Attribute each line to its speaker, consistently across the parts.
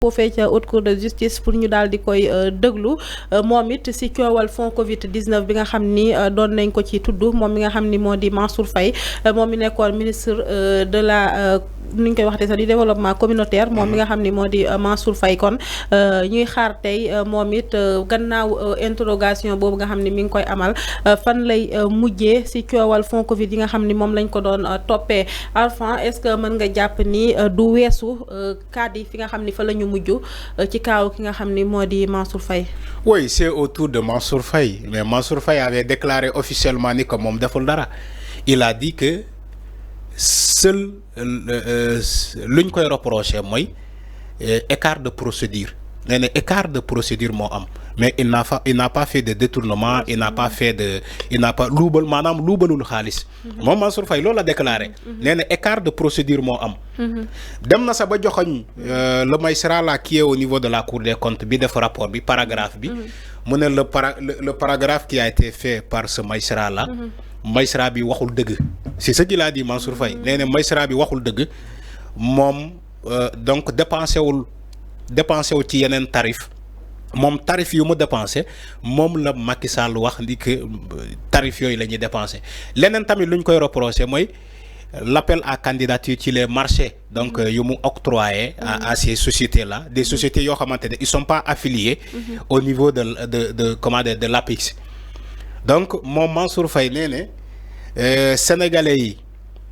Speaker 1: foofee ca haute cour de justice pour ñu daal di koy déglu moom it si coowal fond Covid 19 bi nga xam ni doon nañ ko ci tudd moom mi nga xam ni moo di Mansour Faye moom mi nekkoon ministre de la nu ñu koy waxee sax du développement communautaire moom mi nga xam ni moo di Mansour Faye kon ñuy xaar tey moom it gannaaw interrogation boobu nga xam ni mi ngi koy amal fan lay mujjee si coowal fond Covid yi nga xam ni moom lañ ko doon toppee. Arfan, est-ce que mën nga jàpp ni du weesu cadre yi fi nga xam ni fa la ñu mujj ci kaaw ki nga xam ni moo di Mansour Faye?
Speaker 2: Oui, c'est autour de Mansour Faye, mais Mansour Faye avait déclaré officiellement ni comme moom deful dara. Il a dit que seul luñ koy reproché mooy écart de procédure. Nee na écart de procédure moo am, mais il n'a pas fait de détournement, il n'a pas luubal maanaam luubalul xaalis. moom Mansour Faye loolu la déclaré. nee na écart de procédure moo am. dem na sa ba joxoñ le magistrat là qui est au niveau de la cour des comptes bi def rapport bi paragraphe bi. mu ne le paragraphe qui a été fait par ce magistrat là. magistrat bi waxul dëgg. c'est ce qu'il a dit Mansour Faye. nee na magistrat bi waxul dëgg moom donc dépensé wu ci yeneen tarif moom tarif yu mu dépensé moom la Macky Sall wax ni que tarif yooyu la ñuy dépensé leneen tamit lu ñu koy reproché mooy l'appel à candidature ci les marchés donc yu mu octroyé à ces sociétés là des sociétés yoo xamante ne ils sont pas affiliés au niveau de comment dire de l'APIX. donc moom Mansour Faye nee ne sénégalais yi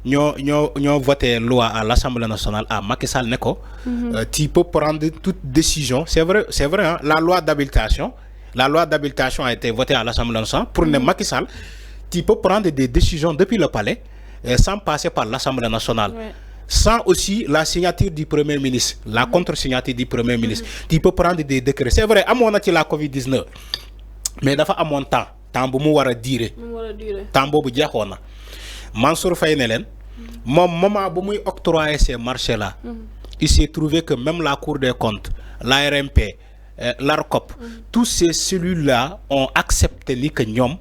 Speaker 2: ñoo voté loi à l'Assemblée nationale à Macky Sall ne ko tu peux prendre toute décision. C'est vrai hein? La loi d'habilitation a été votée à l'Assemblée nationale pour ne Macky Sall tu peux prendre des décisions depuis le palais sans passer par l'Assemblée nationale. Sans aussi la signature du Premier ministre, la contre-signature du Premier ministre. Tu peux prendre des décrets. C'est vrai amoon na ci la Covid-19 mais dafa amoon temps bu mu war a durer. temps boobu jeexoon na. Mansour Faye ne leen moom moment bu muy octroyer ces marchés là il s'est trouvé que même la Cour des comptes, l'ARMP, l'ARCOP, tous ces cellules là ont accepté ni que ñoom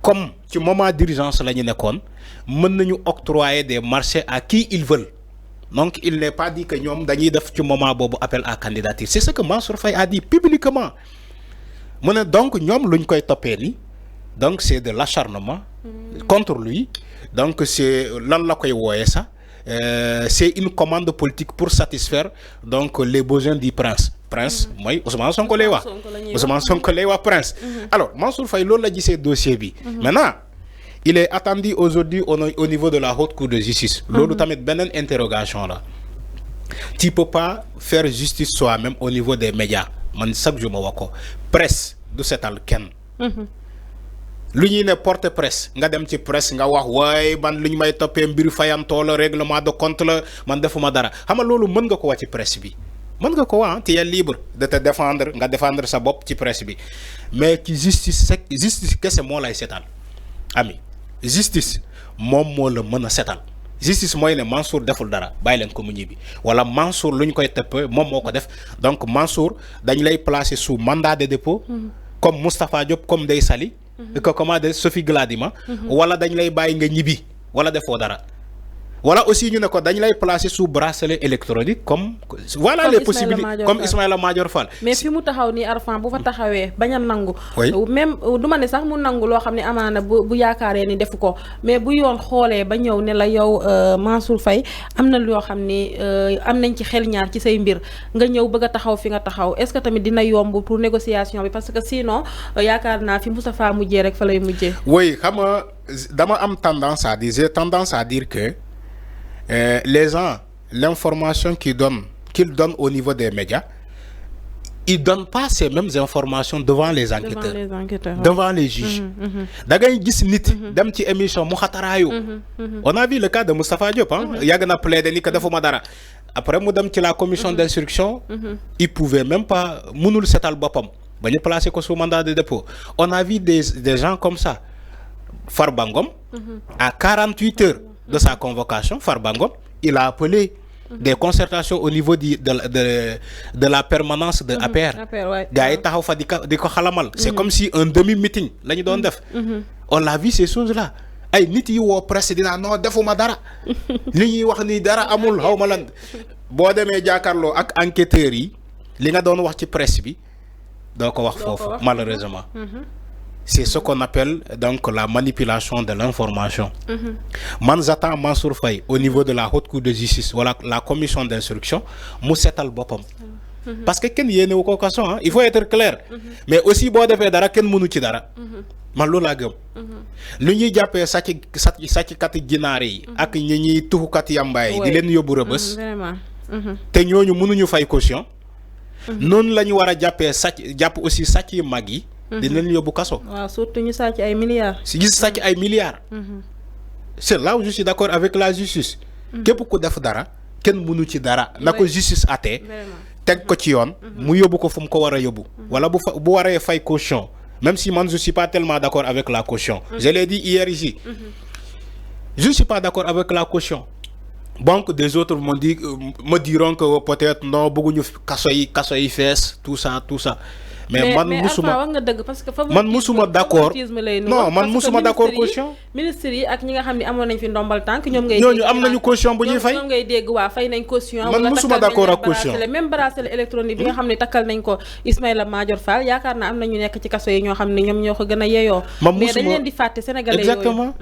Speaker 2: comme ci moment d'urgence la ñu nekkoon mën nañu octroyer des marchés à qui ils veulent. Donc il n'est pas dit que ñoom dañuy def ci moment boobu appel à candidature. C'est ce que Mansour Faye a dit publiquement. mu ne donc ñoom luñ koy toppee ni donc c'est de l'acharnement contre lui. Donc c'est lan la koy wooyee ça c'est une commande politique pour satisfaire donc les besoins du prince mooy Ousmane Sonko lay wax prince. Alors Mansour Faye loolu la gisee dossier bi. Maintenant il est attendu aujourd'hui au niveau de la haute cour de justice. loolu tamit beneen interrogation la. Tu peux pas faire justice soi-même au niveau des médias man chaque jour ma wax ko presse du setal kenn. lu ñuy ne porte presse nga dem ci presse nga wax waaye man lu ñu may toppee mbiru fayantoo la règlement de compte la man defuma dara xam nga loolu mën nga ko wax ci presse bi mën nga ko wax tu es libre de te défendre nga défendre sa bopp ci presse bi mais ci justice kese moo lay setal ami justice moom moo la mën a setal justice mooy ne Mansour deful dara bàyyi leen ko mu ñibbi wala Mansour lu ñu koy toppee moom moo ko def donc Mansour dañ lay placer sous mandat de dépôt comme Moustapha Diop comme Ndeye Saly que comment de Sophie Gladima wala dañ lay bàyyi nga ñibbi wala defoo dara wala aussi ñu ne ko dañ lay placer sous bracelet électronique comme voilà les possibilités comme Ismaïla Madior Fall.
Speaker 1: mais fi mu taxaw nii Arfan bu fa taxawee bañ a nangu même du ma ne sax mu nangu loo xam ne amaana bu yaakaaree ni defu ko mais bu yoon xoolee ba ñëw ne la yow Mansour Faye am na loo xam ni am nañ ci xel ñaar ci say mbir nga ñëw bëgg a taxaw fi nga taxaw est-ce que tamit dina yomb pour négociation bi parce que sinon yaakaar naa fi Moustapha mujjee rek fa lay mujjee.
Speaker 2: oui xam nga dama am tendance à dire que les gens l'information qu'ils donnent au niveau des médias ils donnent pas ces mêmes informations devant les enquêteurs devant les juges. da ngay gis nit dem ci émission mu xataraayu. on a vu le cas de Moustapha Diop yàgg na plaider ni que defuma dara après mu dem ci la commission d'instruction il pouvait même pas mënul setal boppam ba ñu placer ko sous mandat de dépôt. On a vu des gens comme ça. Farba Ngom à 48 heures de sa convocation, Farba Ngom, il a appelé des concertations au niveau de la permanence de APR. Gars yi taxaw fa di ko xalamal. C'est comme si un demi-meeting la ñu doon def. On l'a vu ces choses-là. ay nit yi woo presse dinaa non defuma dara li ñuy wax ni dara amul xaw ma lan boo demee jàkkaarloo ak enquêteurs yi li nga doon wax ci presse bi doo ko wax foofu malheureusement. C'est ce qu'on appelle donc la manipulation de l'information. Man j'attends Mansour Faye au niveau de la haute cour de justice wala la commission d'instruction mu setal boppam. Parce que kenn yéene wu ko kaso hein, il faut être clair. Mais aussi boo defee dara kenn mënu ci dara. Man loolu laa gëm. lu ñuy jàppee sàcckat ginaar yi. ak ñi ñuy tuxukat yambaay yi di leen yóbbu rëbës. te ñooñu mënuñu fay caution. noonu la ñu war a jàppee jàpp aussi sàcc yu mag yi. di leen yóbbu kaso.
Speaker 1: waaw surtout ñu sàcc ay milliards.
Speaker 2: si gis sàcc ay milliards. c'est là où je suis d'accord avec la justice. képp ku def dara kenn mënu ci dara. na ko justice àtte. teg ko ci yoon. mu yóbbu ko fu mu ko war a yóbbu. wala bu waree fay caution. même si man je suis pas tellement d'accord avec la caution. Je l'ai dit hier ici. Je suis pas d'accord avec la caution. Donc des autres me diront que peut-être non bëgguñu kaso yi fees tout ça. mais man musuma
Speaker 1: wax nga dëgg parce que
Speaker 2: man musuma d'accord non man musuma d'accord caution.
Speaker 1: ministre yi ak ñi nga xam ne amoon nañ fi ndombal tànk ñoom ngay.
Speaker 2: ñooñu am nañu caution bu ñuy fay.
Speaker 1: ñoom ngay dégg waa fay nañ caution.
Speaker 2: man musuma d'accord ak caution
Speaker 1: même bracelet électronique bi nga xam ne takkal nañ ko Ismaïla Madior Fall yaakaar naa am na ñu nekk ci kaso yi ñoo xam ne ñoom ñoo ko gën a yeyoo. mais dañ leen di fàtte sénégalais yooyu
Speaker 2: exactement.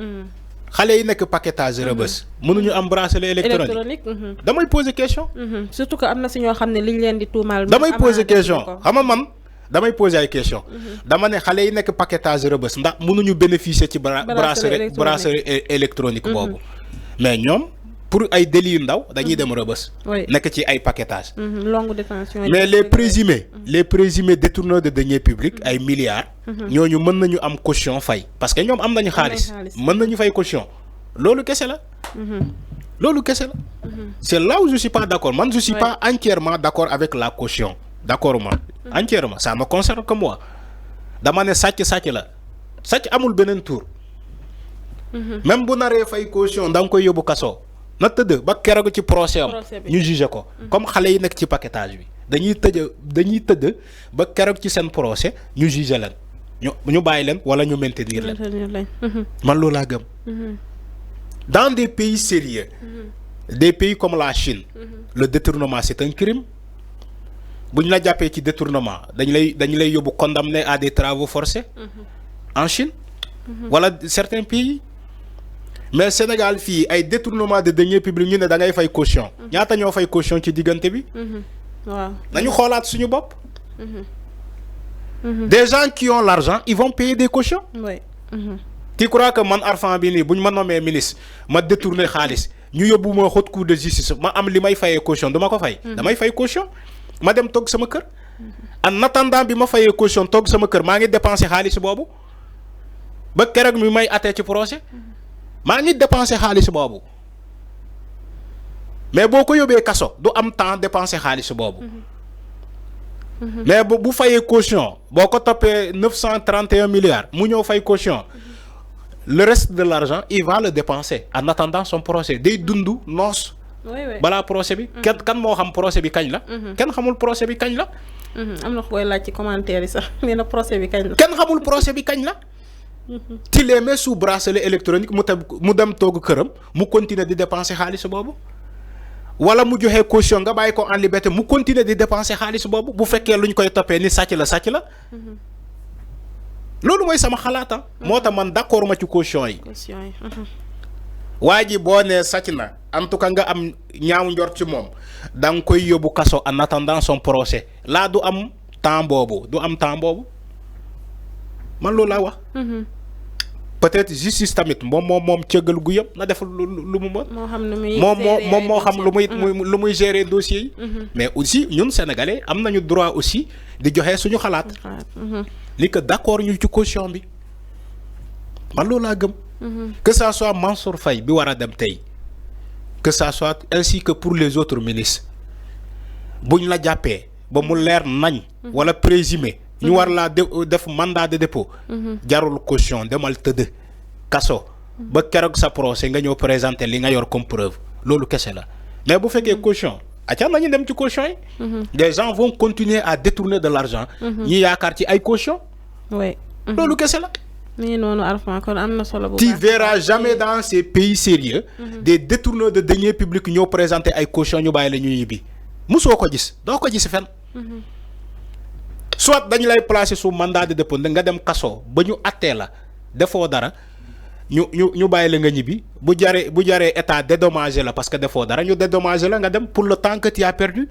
Speaker 2: xale yi nekk paquetage rëbës. mënuñu am bracelet électronique. damay poser question.
Speaker 1: surtout que am na si ñoo xam ne liñ leen di tuumaal.
Speaker 2: damay poser question xam nga man. damay poser ay question dama ne xale yi nekk paquetage rëbës ndax mënuñu bénéficier ci bracelet électronique boobu. mais ñoom pour ay délits yu ndaw dañuy dem rëbës. nekk ci ay paquetage.
Speaker 1: longue détention.
Speaker 2: mais les présumés détourneurs de deniers publics ay milliards. ñooñu mën nañu am caution fay. parce que ñoom am nañu xaalis mën nañu fay caution. loolu kese la. loolu kese la. c'est là où je suis pas d'accord man je suis pas entièrement d'accord avec la caution. d'accord ma entièrement ça me concerne que moi dama ne sàcc la sàcc amul beneen tour. même bu naree fay caution da nga koy yóbbu kaso na tëdd ba keroog ci procès am ñu juger ko. comme xale yi nekk ci paquetage bi dañuy tëdd ba keroog ci seen procès ñu juger leen ñu bàyyi leen wala ñu maintenir leen. man loolu laa gëm. dans des pays sérieux des pays comme la Chine le détournement c'est un crime. bu ñu la jàppee ci détournement dañu lay yóbbu condamné à des travaux forcés en Chine wala certains pays. mais Sénégal fii ay détournement de deniers publics ñu ne da ngay fay caution. ñaata ñoo fay caution ci diggante bi.
Speaker 1: waaw
Speaker 2: nañu xoolaat suñu bopp. des gens qui ont l'argent ils vont payer des cautions.
Speaker 1: oui.
Speaker 2: tu crois que man Arfan bi nii bu ñu ma nommé ministre ma détourné xaalis ñu yóbbu ma haute cour de justice ma am li may fayee caution duma ko fay. damay fay caution. ma dem toog sama kër en attendant bi ma fayee caution toog sama kër maa ngi dépensé xaalis boobu ba keroog mi may attee ci projet maa ngi dépensé xaalis boobu mais boo ko yóbbee kaso du am temps dépensé xaalis boobu mais bu fayee caution boo ko toppee 931 milliards mu ñëw fay caution le reste de l'argent il va le dépenser en attendant son procès day dund noos. balaa procès bi. kan moo xam procès bi kañ la. kenn xamul procès bi kañ la.
Speaker 1: am na koy laaj ci commentaire yi sax nee na procès bi kañ la.
Speaker 2: kenn xamul procès bi kañ la. tu les mets sous bracelet électronique mu dem toog këram mu continuer di dépenser xaalis boobu. wala mu joxe caution nga bàyyi ko en liberté mu continuer di dépenser xaalis boobu bu fekkee lu ñu koy toppee ni sàcc la. loolu mooy sama xalaata. moo tax man d'accord ma ci caution yi. waa ji boo nee sàcc na en tout cas nga am ñaaw njort ci moom da nga koy yóbbu kaso en attendant son procès laa du am temps boobu man loolu laa wax. peut-être justice tamit moom cëggal gu yëpp na def lu mu mën. moo xam lu muy gérer dossier yi. mais aussi ñun sénégalais am nañu droit aussi di joxe suñu xalaat. ni que d'accord ñu ci caution bi man loolu laa gëm. Que ça soit Mansour Faye bi war a dem tey que ça soit ainsi que pour les autres ministres buñ la jàppee ba mu leer nañ. wala présumé ñu war laa def mandat de dépôt. jarul caution demal tëdd kaso. ba keroog sa procès nga ñëw présenter li nga yor comme preuve loolu kese la mais bu fekkee caution acca nañu dem ci caution yi. les gens vont continuer à détourner de l'argent. ñi yaakaar ci ay caution. loolu kese la.
Speaker 1: nii noonu Arfan kon am na solo bu baax.
Speaker 2: tu verras jamais dans ces pays sérieux des détourneurs de deniers publics ñoo présenter ay caution ñu bàyyi la ñu ñibbi musoo ko gis doo ko gis fenn. soit dañu lay placer sous mandat de dépôt nga dem kaso ba ñu attee la defoo dara ñu bàyyi la nga ñibbi bu jaree état dédommagé la parce que defoo dara ñu dédommagé la nga dem pour le temps que tu as perdu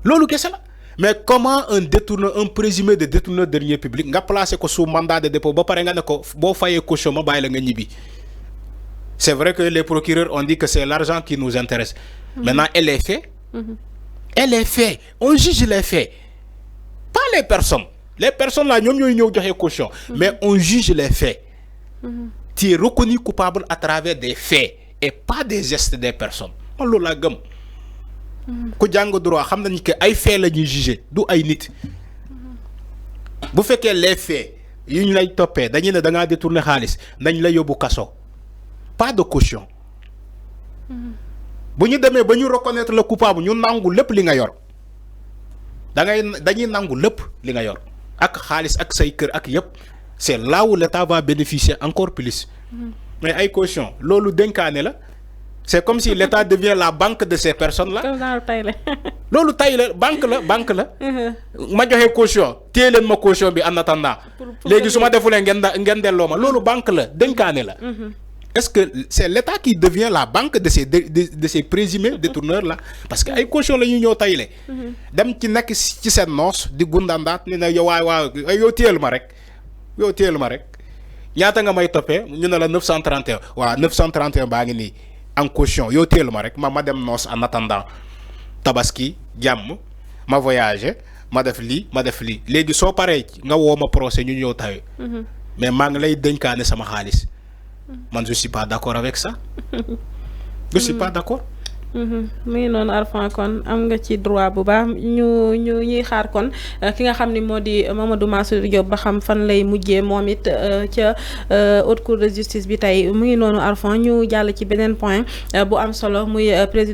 Speaker 2: loolu kese la. Mais comment un présumé de détourneur de deniers publics nga placé ko sous mandat de dépôt ba pare nga ne ko boo fayee caution ma bàyyi la nga ñibbi. C'est vrai que les procureurs ont dit que c'est l'argent qui nous intéresse. Maintenant, et les faits, et les faits, on juge les faits, pas les personnes. Les personnes là, nous avons caution, mais on juge les faits. Tu es reconnu coupable à travers des faits et pas des gestes des personnes. On l'a gëm. Ku jàng droit xam nañ que ay faits la ñuy juger du ay nit. Bu fekkee les faits yu ñu lay toppee dañu ne da ngaa détourné xaalis nañ la yóbbu kaso. Pas de caution. Bu ñu demee ba ñu reconnaître le coupable ñu nangu lépp li nga yor dañuy nangu lépp li nga yor ak xaalis ak say kër ak yëpp c'est là où l'État va bénéficier encore plus. Mais ay caution loolu dénkaane la c'est comme si l'État devient la banque de ces personnes là. loolu tay la banque la. ma joxe caution téye leen ma caution bi en attendant. léegi su ma defulee ngeen delloo ma loolu banque la dénkaane la. Est-ce que c'est l'État qui devient la banque de ces présumés détourneurs là parce que ay caution la ñu ñëw tayle dem ci nekk ci seen noos di gundandaat ni ne yow yow téyel ma rek ñaata nga may toppee ñu ne la 931 waaw 931 baa ngi nii en caution yow téyel ma rek ma dem noos en attendant tabaski jàmm ma voyager ma def lii léegi soo paree nga woo ma procès ñu ñëw tawe mais maa ngi lay dénkaane sama xaalis. Man je suis pas d'accord avec ça. Je suis pas d'accord.
Speaker 1: muy noonu Arfan kon am nga ci droit bu baax ñuy xaar kon ki nga xam ni moo di Mamadou Mansour Diop ba xam fan lay mujjee moom it ca haute cour de justice bi tey muy noonu Arfan ñu jàll ci beneen point bu am solo muy président